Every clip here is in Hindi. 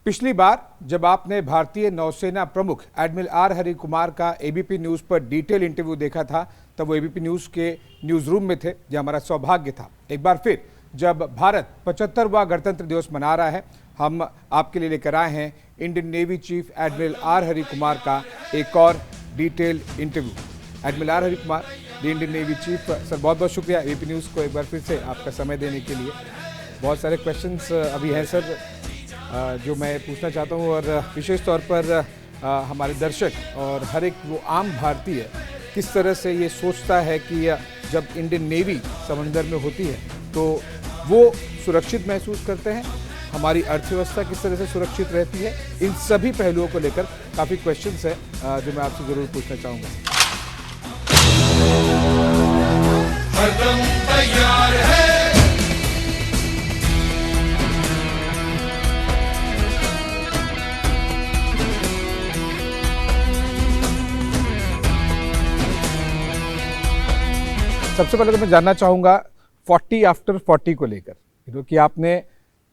पिछली बार जब आपने भारतीय नौसेना प्रमुख एडमिरल आर हरि कुमार का एबीपी न्यूज़ पर डिटेल इंटरव्यू देखा था, तब वो एबीपी न्यूज़ के न्यूज़ रूम में थे। यह हमारा सौभाग्य था। एक बार फिर जब भारत 75वां गणतंत्र दिवस मना रहा है, हम आपके लिए लेकर आए हैं Indian navy chief admiral R Hari Kumar का एक और detail interview. Admiral R Hari Kumar, the Indian navy chief sir, बहुत बहुत शुक्रिया एबीपी न्यूज़ को एक बार फिर से आपका समय देने के लिए। बहुत सारे क्वेश्चंस अभी हैं सर जो मैं पूछना चाहता हूं, और विशेष तौर पर हमारे दर्शक और हर एक वो आम भारतीय किस तरह से ये सोचता है कि जब इंडियन नेवी समंदर में होती है तो वो सुरक्षित महसूस करते हैं, हमारी अर्थव्यवस्था किस तरह से सुरक्षित रहती है। इन सभी पहलुओं को लेकर काफ़ी क्वेश्चंस हैं जो मैं आपसे ज़रूर पूछना चाहूँगा। हरदम तैयार है। सबसे पहले तो मैं जानना चाहूँगा 40 आफ्टर 40 को लेकर, क्योंकि आपने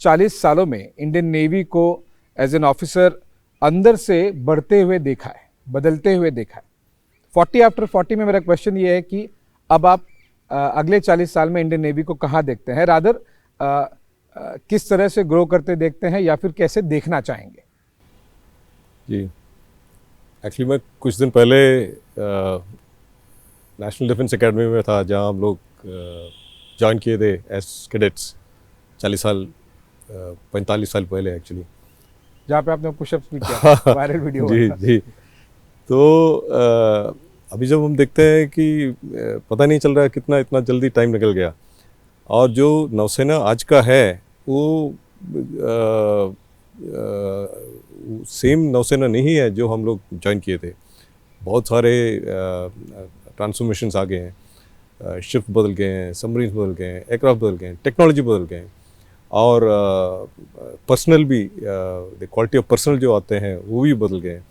40 सालों में इंडियन नेवी को एज एन ऑफिसर अंदर से बढ़ते हुए देखा है, बदलते हुए देखा है। 40 आफ्टर 40 में मेरा क्वेश्चन ये है कि अब आप अगले 40 साल में इंडियन नेवी को कहाँ देखते हैं, रादर किस तरह से ग्रो करते देखते हैं, या फिर कैसे देखना चाहेंगे? जी, एक्चुअली मैं कुछ दिन पहले नेशनल डिफेंस एकेडमी में था, जहाँ हम लोग ज्वाइन किए थे एज कैडेट्स 40 साल 45 साल पहले एक्चुअली, जहाँ पे आपने पुशअप्स भी किया, वायरल वीडियो जी जी। तो अभी जब हम देखते हैं कि पता नहीं चल रहा है कितना इतना जल्दी टाइम निकल गया, और जो नौसेना आज का है वो सेम नौसेना नहीं है जो हम लोग ज्वाइन किए थे। बहुत सारे ट्रांसफॉर्मेशंस आ गए हैं, शिफ्ट बदल गए हैं, सबमरीन्स बदल गए हैं, एयरक्राफ्ट बदल गए हैं, टेक्नोलॉजी बदल गए हैं, और पर्सनल भी क्वालिटी ऑफ पर्सनल जो आते हैं वो भी बदल गए हैं।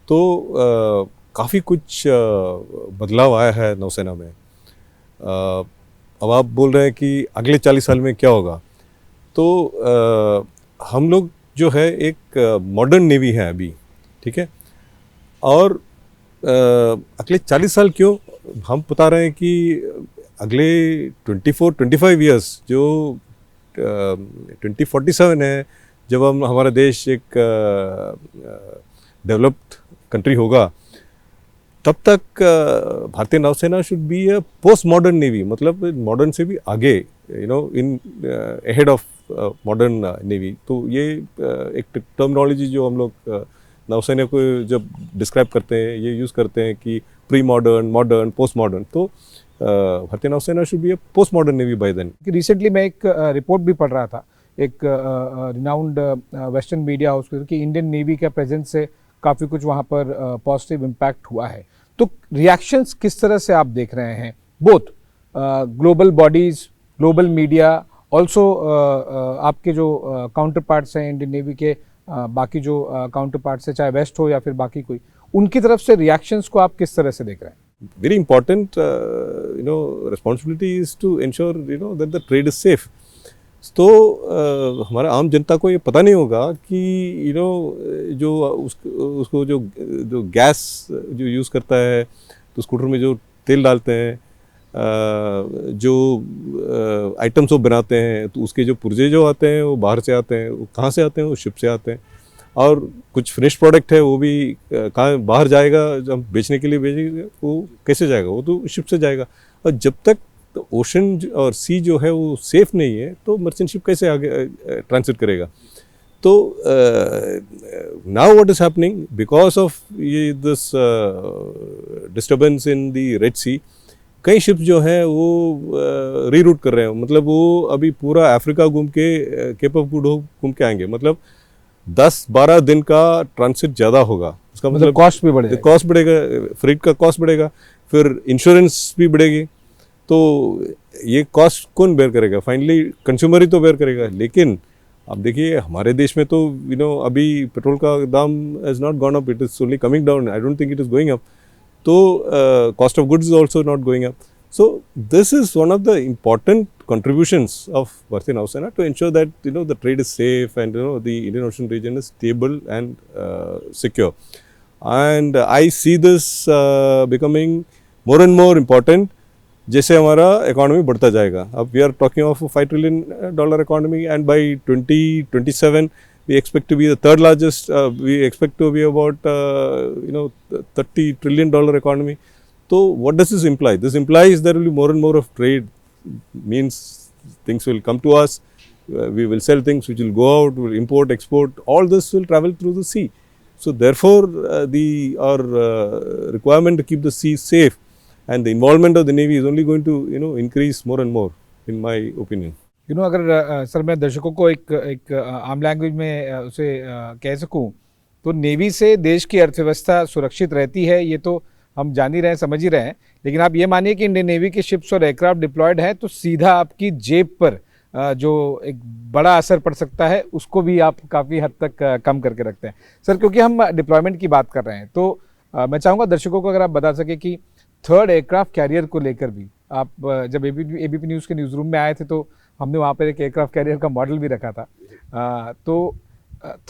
तो काफ़ी कुछ बदलाव आया है नौसेना में। अब आप बोल रहे हैं कि अगले 40 साल में क्या होगा, तो हम लोग जो है एक मॉडर्न नेवी है अभी, ठीक है। और अगले 40 साल क्यों हम बता रहे हैं कि अगले 24-25 ईयर्स जो 2047 है, जब हम हमारा देश एक डेवलप्ड कंट्री होगा, तब तक भारतीय नौसेना should be a post modern navy, मतलब मॉडर्न से भी आगे, इन अहेड ऑफ मॉडर्न नेवी। तो ये एक टर्मिनोलॉजी जो हम लोग नौसेना को जब डिस्क्राइब करते हैं, ये यूज़ करते हैं कि pre modern, modern, post modern. तो भारतीय नौसेना should be a post modern navy by then. Recently मैं एक रिपोर्ट भी पढ़ रहा था, एक रिनाउंड वेस्टर्न मीडिया हाउस कि इंडियन नेवी के प्रेजेंस से काफ़ी कुछ वहाँ पर पॉजिटिव इम्पैक्ट हुआ है। तो रिएक्शंस किस तरह से आप देख रहे हैं, both global bodies, global media, also आपके जो काउंटर पार्ट्स हैं इंडियन नेवी के, बाकी जो काउंटर पार्ट्स है, चाहे वेस्ट हो या फिर बाकी कोई, उनकी तरफ से रिएक्शंस को आप किस तरह से देख रहे हैं? Very important responsibility is to ensure that the trade is safe. तो हमारा आम जनता को ये पता नहीं होगा कि जो उसको जो गैस जो यूज़ करता है, तो स्कूटर में जो तेल डालते हैं, जो आइटम्स वो बनाते हैं, तो उसके जो पुर्जे जो आते हैं वो बाहर से आते हैं। वो कहाँ से आते हैं? वो शिप से आते हैं। और कुछ फिनिश प्रोडक्ट है वो भी कहाँ बाहर जाएगा, जब हम बेचने के लिए भेजेंगे, वो कैसे जाएगा? वो तो शिप से जाएगा। और जब तक तो ओशन और सी जो है वो सेफ नहीं है, तो मर्चेंट शिप कैसे आगे ट्रांसिट करेगा? तो now what is happening because of ये this disturbance in the Red Sea, कई शिप्स जो हैं वो रीरूट कर रहे हैं। मतलब वो अभी पूरा अफ्रीका घूम के केप ऑफ गुड होप घूम के आएंगे। मतलब 10-12 दिन का ट्रांसिट ज़्यादा होगा। उसका मतलब कॉस्ट भी बढ़ेगा, कॉस्ट बढ़ेगा, फ्रेट का कॉस्ट बढ़ेगा, फिर इंश्योरेंस भी बढ़ेगी। तो ये कॉस्ट कौन बेयर करेगा? फाइनली कंज्यूमर ही तो बेयर करेगा। लेकिन अब देखिए हमारे देश में तो अभी पेट्रोल का दाम has not gone up, it is only coming down. I don't think it is going up. तो cost of goods is also not going up. So this is one of the important contributions of Bharatiya Nausena to ensure that the trade is safe and the Indian Ocean region is stable and secure. And I see this becoming more and more important जैसे हमारा इकोनॉमी बढ़ता जाएगा. अब we are talking of $5 trillion economy and by 2027 we expect to be the third largest, we expect to be about $30 trillion economy. So what does this imply? This implies there will be more and more of trade, means things will come to us, we will sell things which will go out, we will import, export, all this will travel through the sea. So therefore our requirement to keep the sea safe and the involvement of the Navy is only going to increase more and more, in my opinion. अगर सर मैं दर्शकों को एक आम लैंग्वेज में उसे कह सकूं तो नेवी से देश की अर्थव्यवस्था सुरक्षित रहती है, ये तो हम जान ही रहे हैं, समझ ही रहे हैं, लेकिन आप ये मानिए कि इंडियन नेवी के शिप्स और एयरक्राफ्ट डिप्लॉयड है तो सीधा आपकी जेब पर जो एक बड़ा असर पड़ सकता है उसको भी आप काफ़ी हद तक कम करके रखते हैं. सर क्योंकि हम डिप्लॉयमेंट की बात कर रहे हैं तो मैं चाहूँगा दर्शकों को अगर आप बता सकें कि थर्ड एयरक्राफ्ट कैरियर को लेकर भी आप जब एबीपी न्यूज़ के न्यूज़ रूम में आए थे तो हमने वहाँ पर एक एयरक्राफ्ट कैरियर का मॉडल भी रखा था. तो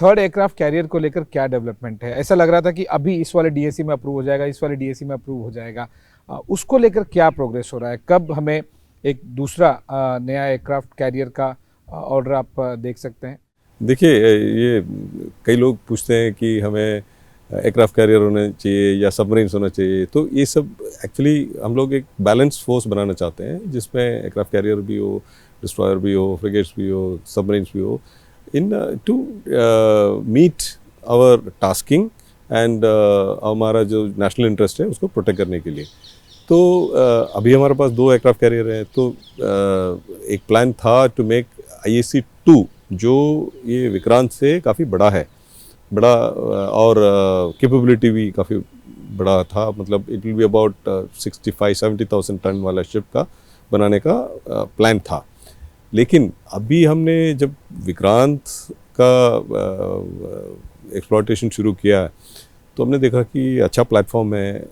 थर्ड एयरक्राफ्ट कैरियर को लेकर क्या डेवलपमेंट है? ऐसा लग रहा था कि अभी इस वाले डीएसी में अप्रूव हो जाएगा, इस वाले डीएसी में अप्रूव हो जाएगा, उसको लेकर क्या प्रोग्रेस हो रहा है? कब हमें एक दूसरा नया एयरक्राफ्ट कैरियर का ऑर्डर आप देख सकते हैं? देखिए, ये कई लोग पूछते हैं कि हमें एयरक्राफ्ट कैरियर होने चाहिए या सबमरीन्स होना चाहिए, तो ये सब एक्चुअली हम लोग एक बैलेंस फोर्स बनाना चाहते हैं जिसमें एयरक्राफ्ट कैरियर भी हो, डिस्ट्रॉयर भी हो, फ्रिगेट्स भी हो, सबमरीन्स भी हो, in to meet our tasking and हमारा जो नेशनल इंटरेस्ट है उसको प्रोटेक्ट करने के लिए. तो अभी हमारे पास 2 एयरक्राफ्ट कैरियर हैं. तो एक प्लान था टू मेक IAC-2 जो ये विक्रांत से काफ़ी बड़ा और कैपेबिलिटी भी काफ़ी बड़ा था. मतलब it will be about 65-70,000 ton वाला शिप का बनाने का प्लान था. लेकिन अभी हमने जब विक्रांत का एक्सप्लॉयटेशन शुरू किया तो हमने देखा कि अच्छा प्लेटफॉर्म है,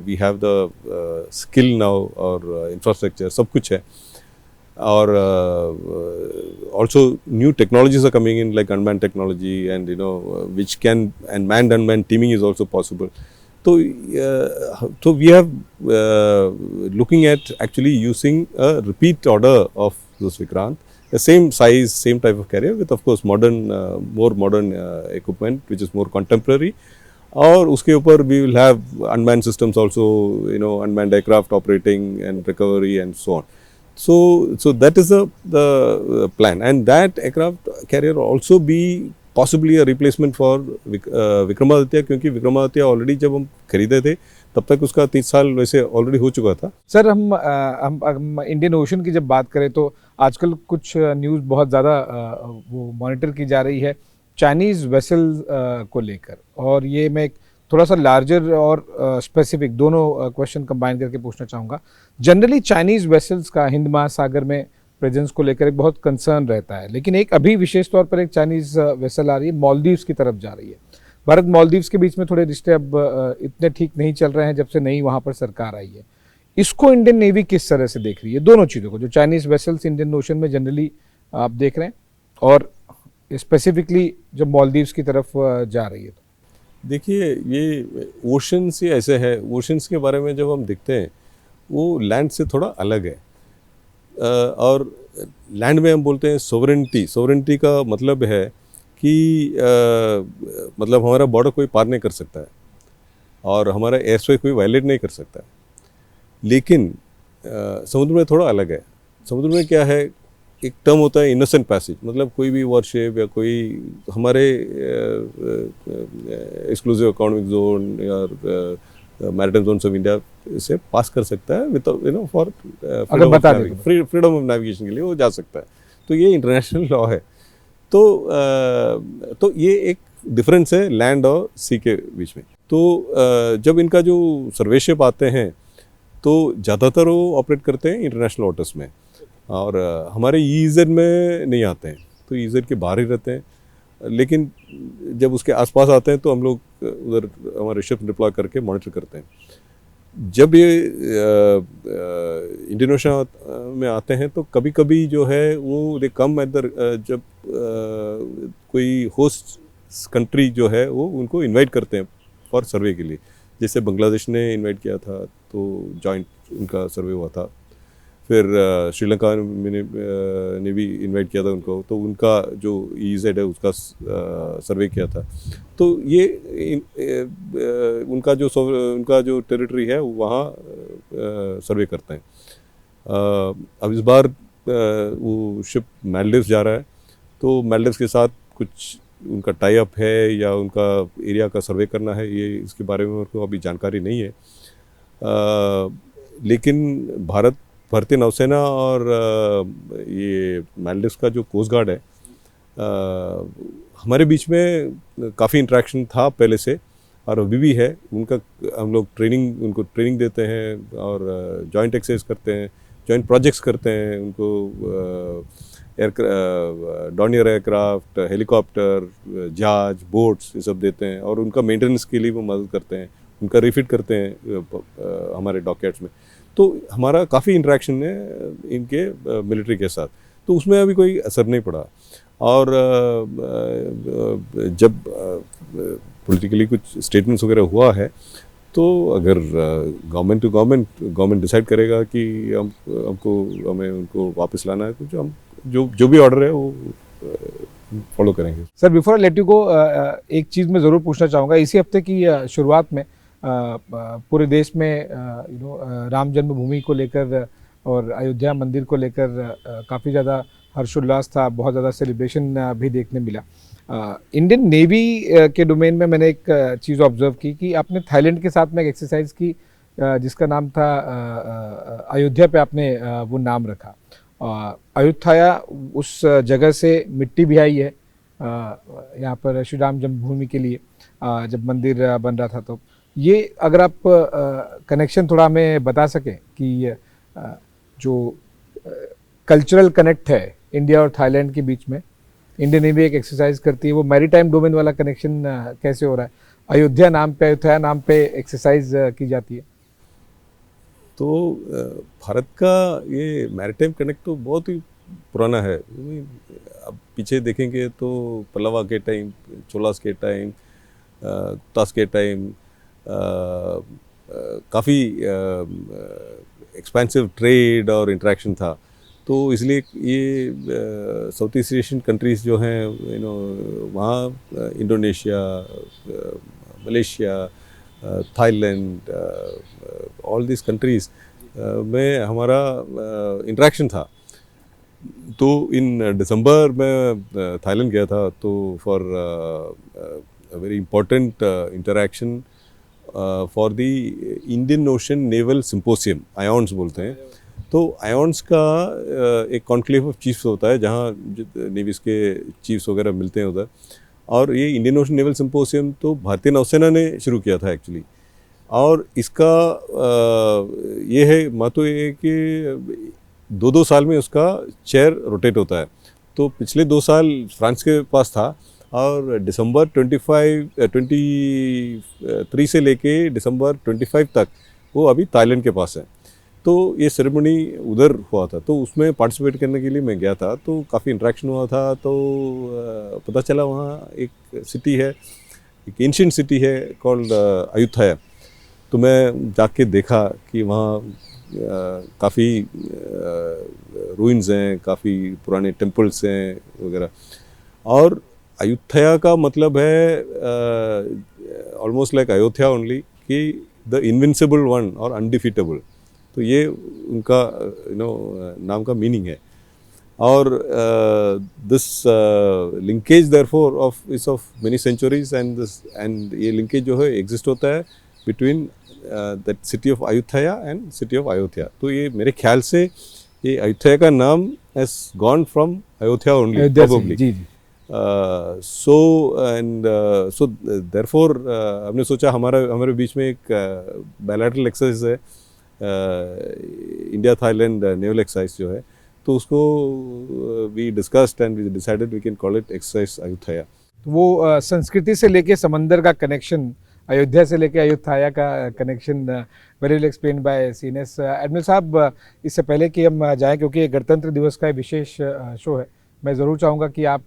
we have the skill now और इंफ्रास्ट्रक्चर सब कुछ है. और also new technologies are coming in like unmanned technology and which can, and manned unmanned teaming is also possible. So we have looking at actually using a repeat order of those Vikrant, the same size, same type of carrier with of course modern, more modern equipment which is more contemporary. और उसके ऊपर we will have unmanned systems also, unmanned aircraft operating and recovery and so on. So that is the plan, and that aircraft carrier also be possibly a replacement for Vikramaditya, क्योंकि विक्रमादित्य ऑलरेडी जब हम खरीदे थे तब तक उसका 30 साल वैसे ऑलरेडी हो चुका था. सर हम इंडियन ओशन की जब बात करें तो आजकल कुछ न्यूज़ बहुत ज़्यादा वो मॉनिटर की जा रही है चाइनीज़ वेसल्स को लेकर, और ये मैं एक थोड़ा सा लार्जर और स्पेसिफिक दोनों क्वेश्चन कंबाइन करके पूछना चाहूँगा. जनरली चाइनीज़ वेसल्स का हिंद महासागर में प्रेजेंस को लेकर एक बहुत कंसर्न रहता है, लेकिन एक अभी विशेष तौर पर एक चाइनीज़ वेसल आ रही है, मालदीव्स की तरफ जा रही है. भारत मालदीव्स के बीच में थोड़े रिश्ते अब इतने ठीक नहीं चल रहे हैं जब से नई वहाँ पर सरकार आई है. इसको इंडियन नेवी किस तरह से देख रही है, दोनों चीज़ों को, जो चाइनीज़ वेसल्स इंडियन ओशन में जनरली आप देख रहे हैं और स्पेसिफिकली जब मालदीव्स की तरफ जा रही है? देखिए, ये ओशन से ऐसे है, ओशंस के बारे में जब हम देखते हैं वो लैंड से थोड़ा अलग है. और लैंड में हम बोलते हैं सोवरेंटी का मतलब है कि मतलब हमारा बॉर्डर कोई पार नहीं कर सकता है और हमारा एयर स्पेस कोई वायलेट नहीं कर सकता है. लेकिन समुद्र में थोड़ा अलग है. समुद्र में क्या है, एक टर्म होता है इनोसेंट पैसेज, मतलब कोई भी वॉरशिप या कोई हमारे एक्सक्लूसिव इकोनॉमिक जोन या मैरिटाइम जोन्स ऑफ इंडिया से पास कर सकता है with for freedom of navigation के लिए वो जा सकता है. तो ये इंटरनेशनल लॉ है. तो ये एक डिफरेंस है लैंड और सी के बीच में. तो जब इनका जो सर्वेशिप आते हैं तो ज़्यादातर वो ऑपरेट करते हैं इंटरनेशनल वाटर्स में और हमारे EEZ में नहीं आते हैं, तो EEZ के बाहर ही रहते हैं. लेकिन जब उसके आसपास आते हैं तो हम लोग उधर हमारे शिप डिप्लॉय करके मॉनिटर करते हैं. जब ये इंडियन ओशन में आते हैं तो कभी कभी जो है वो दे कम एट द जब कोई होस्ट कंट्री जो है वो उनको इनवाइट करते हैं फॉर सर्वे के लिए। जैसे बांग्लादेश ने इनवाइट किया था तो जॉइंट उनका सर्वे हुआ था। फिर श्रीलंका ने भी इनवाइट किया था उनको, तो उनका जो EEZ है उसका सर्वे किया था। तो ये उनका जो टेरिटरी है वहाँ सर्वे करते हैं। अब इस बार वो शिप मालदीव्स जा रहा है, तो मालदीव्स के साथ कुछ उनका टाई अप है या उनका एरिया का सर्वे करना है, ये इसके बारे में मेरे को अभी जानकारी नहीं है। लेकिन भारतीय नौसेना और ये मालदीव्स का जो कोस्ट गार्ड है, हमारे बीच में काफ़ी इंटरेक्शन था पहले से और अभी भी है। हम लोग उनको ट्रेनिंग देते हैं और जॉइंट एक्सरसाइज करते हैं, जॉइंट प्रोजेक्ट्स करते हैं। उनको डॉनियर एयरक्राफ्ट, हेलीकॉप्टर, जहाज, बोट्स ये सब देते हैं और उनका मेंटेनेंस के लिए वो मदद करते हैं, उनका रिफिट करते हैं हमारे डॉकयार्ड्स में। तो हमारा काफ़ी इंटरेक्शन है इनके मिलिट्री के साथ, तो उसमें अभी कोई असर नहीं पड़ा। और जब पॉलिटिकली कुछ स्टेटमेंट्स वगैरह हुआ है तो अगर गवर्नमेंट टू गवर्नमेंट डिसाइड करेगा कि हमें उनको वापस लाना है, तो जो भी ऑर्डर है वो फॉलो करेंगे। Sir, before I let you go, एक चीज़ मैं ज़रूर पूछना चाहूँगा। इसी हफ्ते की शुरुआत में पूरे देश में राम जन्मभूमि को लेकर और अयोध्या मंदिर को लेकर काफ़ी ज़्यादा हर्षोल्लास था, बहुत ज़्यादा सेलिब्रेशन भी देखने मिला। इंडियन नेवी के डोमेन में मैंने एक चीज़ ऑब्जर्व की कि आपने थाईलैंड के साथ में एक एक्सरसाइज की जिसका नाम था अयोध्या पे आपने वो नाम रखा। अयोध्या उस जगह से मिट्टी भी आई है यहाँ पर श्री राम जन्मभूमि के लिए जब मंदिर बन रहा था। तो ये अगर आप कनेक्शन थोड़ा हमें बता सकें कि जो कल्चरल कनेक्ट है इंडिया और थाईलैंड के बीच में, इंडियन नेवी एक एक्सरसाइज करती है, वो मैरीटाइम डोमेन वाला कनेक्शन कैसे हो रहा है? अयोध्या नाम पे एक्सरसाइज की जाती है। तो भारत का ये मैरीटाइम कनेक्ट तो बहुत ही पुराना है। अब पीछे देखेंगे तो पल्लवा के टाइम, चोलास के टाइम, तास के टाइम काफ़ी एक्सपेंसिव ट्रेड और इंटरेक्शन था। तो इसलिए ये साउथ ईस्ट एशियन कंट्रीज़ जो हैं वहाँ Indonesia, Malaysia, Thailand, all this countries में हमारा इंटरेक्शन था। तो इन दिसंबर में थाईलैंड गया था, तो for very important interaction for the Indian Ocean naval symposium, IONS बोलते हैं। तो आयोन्स का एक कॉन्क्लेव ऑफ चीफ्स होता है जहाँ नेवीज के चीफ्स वगैरह मिलते हैं उधर। और ये इंडियन ओशन नेवल सिम्पोसियम तो भारतीय नौसेना ने शुरू किया था एक्चुअली। और इसका ये है महत्व ये कि 2-2 साल में उसका चेयर रोटेट होता है। तो पिछले 2 साल फ्रांस के पास था और दिसंबर 23 से लेके दिसंबर 25 तक वो अभी थाईलैंड के पास है। तो ये सेरेमनी उधर हुआ था, तो उसमें पार्टिसिपेट करने के लिए मैं गया था। तो काफ़ी इंटरेक्शन हुआ था। तो पता चला वहाँ एक सिटी है, एक एंशिएंट सिटी है कॉल्ड अयोध्या। तो मैं जाके देखा कि वहाँ काफ़ी रूइंस हैं, काफ़ी पुराने टेम्पल्स हैं वगैरह। और अयोध्या का मतलब है ऑलमोस्ट लाइक अयोध्या ओनली, कि द इनविंसिबल वन और अनडिफीटेबल। तो ये उनका नाम का मीनिंग है। और this linkage therefore of many centuries and ये लिंकेज जो है एग्जिस्ट होता है between that city of Ayodhya and city of Ayodhya. तो ये मेरे ख्याल से ये अयोध्या का नाम has gone from Ayodhya only probably. So therefore हमने सोचा हमारे बीच में एक बायलैटरल एक्सरसाइज है, इंडिया थाईलैंड नेवल एक्सरसाइज जो है, तो उसको we discussed and we decided we can call it exercise Ayodhya. वो संस्कृति से लेके समंदर का कनेक्शन अयोध्या से लेकर अयोध्या का connection very well explain by CNS. Admiral साहब, इससे पहले कि हम जाएं, क्योंकि गणतंत्र दिवस का विशेष शो है, मैं ज़रूर चाहूँगा कि आप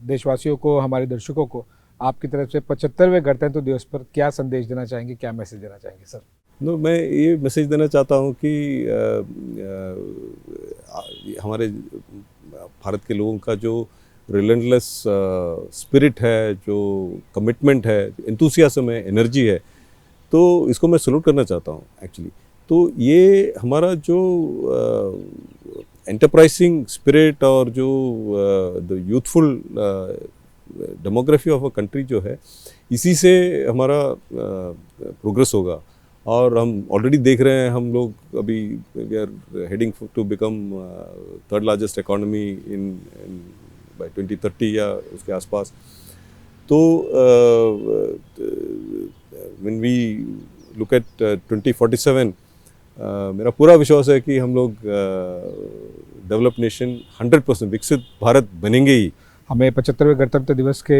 देशवासियों को, हमारे दर्शकों को आपकी तरफ से 75वें गणतंत्र दिवस पर क्या संदेश देना चाहेंगे, क्या मैसेज देना चाहेंगे सर? मैं ये मैसेज देना चाहता हूँ कि हमारे भारत के लोगों का जो रिलेंटलेस स्पिरिट है, जो कमिटमेंट है, एंथुसियाज्म है, एनर्जी है, तो इसको मैं सैल्यूट करना चाहता हूँ एक्चुअली। तो ये हमारा जो एंटरप्राइजिंग स्पिरिट और जो the youthful demography of a country जो है, इसी से हमारा प्रोग्रेस होगा। और हम ऑलरेडी देख रहे हैं, हम लोग अभी we are heading to become third largest economy in by 2030 या उसके आसपास। तो व्हेन वी लुक एट 2047, मेरा पूरा विश्वास है कि हम लोग डेवलप नेशन 100% विकसित भारत बनेंगे ही। हमें 75वें गणतंत्र दिवस के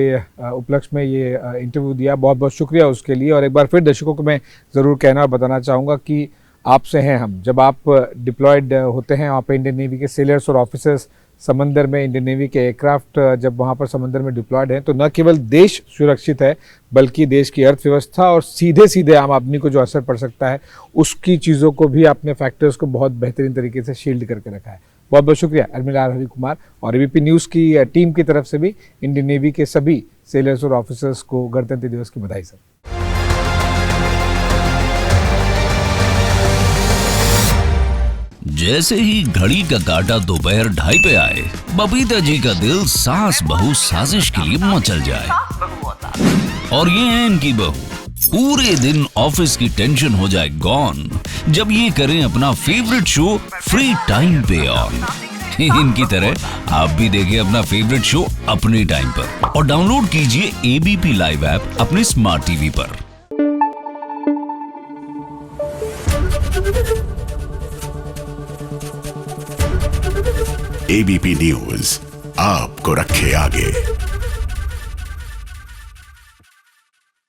उपलक्ष्य में ये इंटरव्यू दिया, बहुत बहुत शुक्रिया उसके लिए। और एक बार फिर दर्शकों को मैं ज़रूर कहना और बताना चाहूँगा कि आपसे हैं हम। जब आप डिप्लॉयड होते हैं वहाँ पे इंडियन नेवी के सेलर्स और ऑफिसर्स समंदर में, इंडियन नेवी के एयरक्राफ्ट जब वहाँ पर समंदर में डिप्लॉयड हैं, तो न केवल देश सुरक्षित है बल्कि देश की अर्थव्यवस्था और सीधे सीधे आम आदमी को जो असर पड़ सकता है उसकी चीज़ों को भी आपने फैक्टर्स को बहुत बेहतरीन तरीके से शील्ड करके रखा है। बहुत बहुत शुक्रिया एडमिरल आर हरि कुमार। और एबीपी न्यूज़ की टीम की तरफ से भी इंडियन नेवी के सभी सेलर्स और ऑफिसर्स को गणतंत्र दिवस की बधाई सर। जैसे ही घड़ी का काटा दोपहर 2:30 पे आए, बबीता जी का दिल सास बहू साजिश के लिए मचल जाए। और ये है इनकी बहू, पूरे दिन ऑफिस की टेंशन हो जाए गॉन जब ये करें अपना फेवरेट शो फ्री टाइम पे ऑन। इनकी तरह आप भी देखें अपना फेवरेट शो अपने टाइम पर और डाउनलोड कीजिए एबीपी लाइव ऐप अपने स्मार्ट टीवी पर। एबीपी न्यूज आपको रखे आगे।